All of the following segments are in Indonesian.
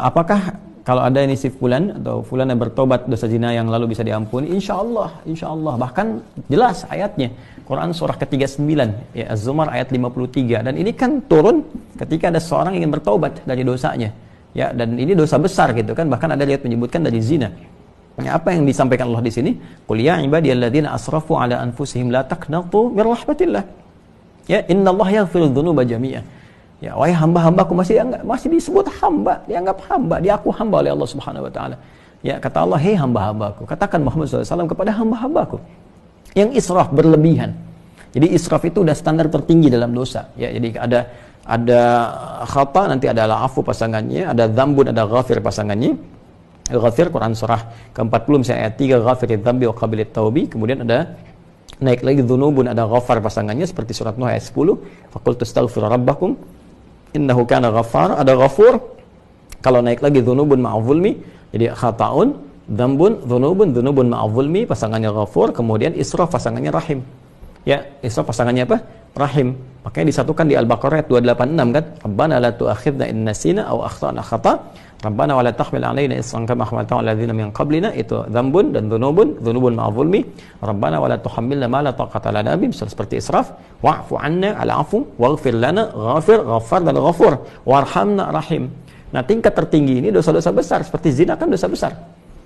Apakah kalau ada ini si fulan atau fulan yang bertobat dosa zina yang lalu bisa diampuni? Insya Allah. Bahkan jelas ayatnya. Quran surah ke-39, ya, Az-Zumar ayat 53. Dan ini kan turun ketika ada seorang ingin bertobat dari dosanya. Ya, dan ini dosa besar gitu kan. Bahkan ada ayat menyebutkan dari zina. Ya, apa yang disampaikan Allah di sini? Qul ya ibadiyalladzina asrafu ala anfusihim la taqnatu min rahmatillah. Ya, innallaha yaghfiru dzunuba jami'an. Ya, wahai hamba-hambaku, masih disebut hamba, dianggap hamba, diaku hamba oleh Allah Subhanahu wa taala. Ya, kata Allah, "Hei hamba-hambaku," katakan Muhammad SAW kepada hamba-hambaku yang israf berlebihan. Jadi israf itu udah standar tertinggi dalam dosa. Ya, jadi ada khata, nanti ada afu pasangannya, ada dzambun, ada ghafir pasangannya. Ghafir Quran surah ke-40 misalnya ayat 3, ghafiridz dzambi wa qabilit taubi. Kemudian ada naik lagi dzunubun, ada ghafar pasangannya seperti surat Nuh ayat 10, faqultu astaghfiru rabbakum innahu kana ghaffar. Ada ghafur. Kalau naik lagi dzunubun ma'zulmi, jadi khata'un, dzambun, dzunubun ma'zulmi pasangannya ghafur, kemudian israf pasangannya rahim. Ya, israf pasangannya apa? Rahim. Makanya disatukan di Al-Baqarah ayat 286 kan? Rabbana la tu'akhidna in nasina aw akhtana khata'. Rabbana wa la tahmil 'alaina isran kama hamaltahu 'alal ladzina min qablina. Itu dzambun dan dzunubun ma'zulmi. Rabbana wa la tuhammilna ma la taqata lana bihi, seperti israf. Wa'fu 'anna al-'afwu waghfir lana, ghafir, ghaffar dan ghafur. Warhamna rahim. Nah, tingkat tertinggi ini dosa-dosa besar, seperti zina kan dosa besar.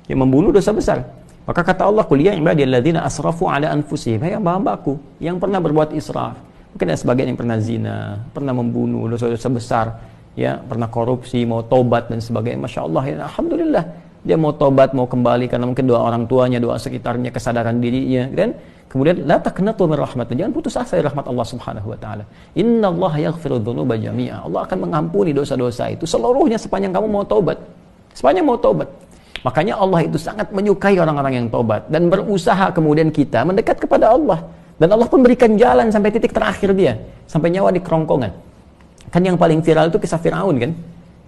Yang membunuh dosa besar. Maka kata Allah, "Qul ya ibadiyalladzina asrafu 'ala anfusihim," hai hamba-hambaku yang pernah berbuat israf. Mungkin ada sebagian yang pernah zina, pernah membunuh, dosa-dosa besar, ya, pernah korupsi, mau tobat dan sebagainya. Masya Allah, ya, alhamdulillah, dia mau tobat, mau kembali karena mungkin doa orang tuanya, doa sekitarnya, kesadaran dirinya, kan? Kemudian la taqnatu min rahmatillah, jangan putus asa dari rahmat Allah Subhanahu wa taala. Innallaha yaghfiru dzunuba jami'a. Allah akan mengampuni dosa-dosa itu seluruhnya sepanjang kamu mau tobat. Sepanjang mau tobat. Makanya Allah itu sangat menyukai orang-orang yang tobat dan berusaha kemudian kita mendekat kepada Allah. Dan Allah pun berikan jalan sampai titik terakhir dia, sampai nyawa di kerongkongan. Kan yang paling viral itu kisah Firaun kan?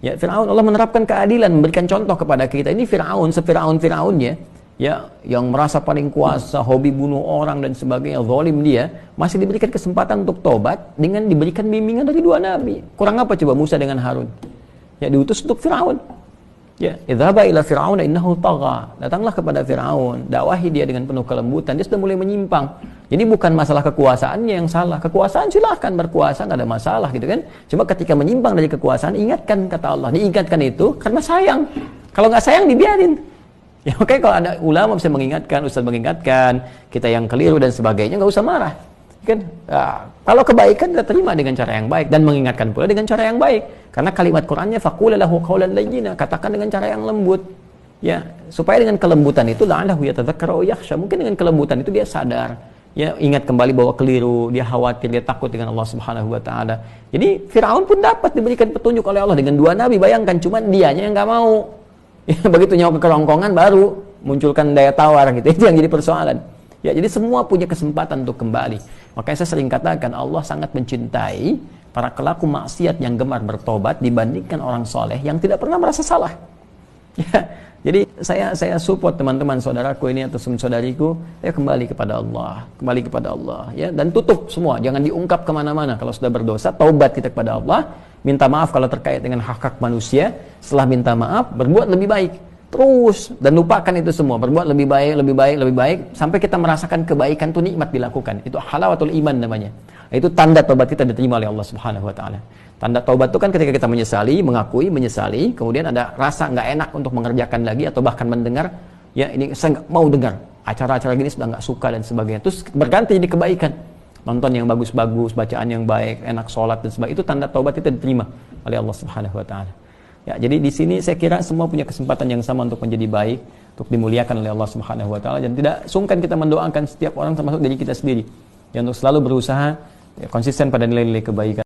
Ya, Firaun, Allah menerapkan keadilan, memberikan contoh kepada kita. Ini Firaun, Firaunnya, ya, yang merasa paling kuasa, hobi bunuh orang dan sebagainya, zalim dia, masih diberikan kesempatan untuk tobat dengan diberikan bimbingan dari dua nabi. Kurang apa coba Musa dengan Harun? Ya, diutus untuk Firaun. Ya, idzhaba ila fir'auna innahu tagha. Datanglah kepada Firaun, dakwahi dia dengan penuh kelembutan. Dia sudah mulai menyimpang. Jadi bukan masalah kekuasaannya yang salah. Kekuasaan silahkan berkuasa, nggak ada masalah gitu kan. Cuma ketika menyimpang dari kekuasaan, ingatkan kata Allah. Diingatkan itu karena sayang. Kalau nggak sayang dibiarin. Ya, oke, kalau ada ulama bisa mengingatkan, ustaz mengingatkan, kita yang keliru dan sebagainya, nggak usah marah. Kan? Nah, kalau kebaikan kita terima dengan cara yang baik dan mengingatkan pula dengan cara yang baik. Karena kalimat Qur'annya faqul lahu qawlan layyina, katakan dengan cara yang lembut. Ya, supaya dengan kelembutan itu la'allahu yatadzakkaru aw yakhsha, mungkin dengan kelembutan itu dia sadar. Ya, ingat kembali bahwa keliru, dia khawatir, dia takut dengan Allah Subhanahu wa taala. Jadi Firaun pun dapat diberikan petunjuk oleh Allah dengan dua nabi, bayangkan, cuma dianya yang enggak mau. Ya, begitu nyawa ke kerongkongan baru munculkan daya tawar gitu. Itu yang jadi persoalan. Ya, jadi semua punya kesempatan untuk kembali. Makanya saya sering katakan Allah sangat mencintai para pelaku maksiat yang gemar bertobat dibandingkan orang soleh yang tidak pernah merasa salah. Ya, jadi saya support teman-teman saudaraku ini atau saudariku, ya kembali kepada Allah, ya, dan tutup semua, jangan diungkap kemana-mana. Kalau sudah berdosa, taubat kita kepada Allah, minta maaf kalau terkait dengan hak-hak manusia. Setelah minta maaf, berbuat lebih baik. Terus, dan lupakan itu semua, berbuat lebih baik, sampai kita merasakan kebaikan itu nikmat dilakukan. Itu halawatul iman namanya. Itu tanda taubat kita diterima oleh Allah Subhanahu wa taala. Tanda taubat itu kan ketika kita menyesali, mengakui, menyesali, kemudian ada rasa nggak enak untuk mengerjakan lagi atau bahkan mendengar, ya ini saya nggak mau dengar, acara-acara gini sudah nggak suka dan sebagainya. Terus berganti jadi kebaikan. Nonton yang bagus-bagus, bacaan yang baik, enak sholat dan sebagainya. Itu tanda taubat kita diterima oleh Allah Subhanahu wa taala. Ya, jadi di sini saya kira semua punya kesempatan yang sama untuk menjadi baik, untuk dimuliakan oleh Allah Subhanahu wa taala, dan tidak sungkan kita mendoakan setiap orang termasuk diri kita sendiri. Ya, untuk selalu berusaha ya, konsisten pada nilai-nilai kebaikan.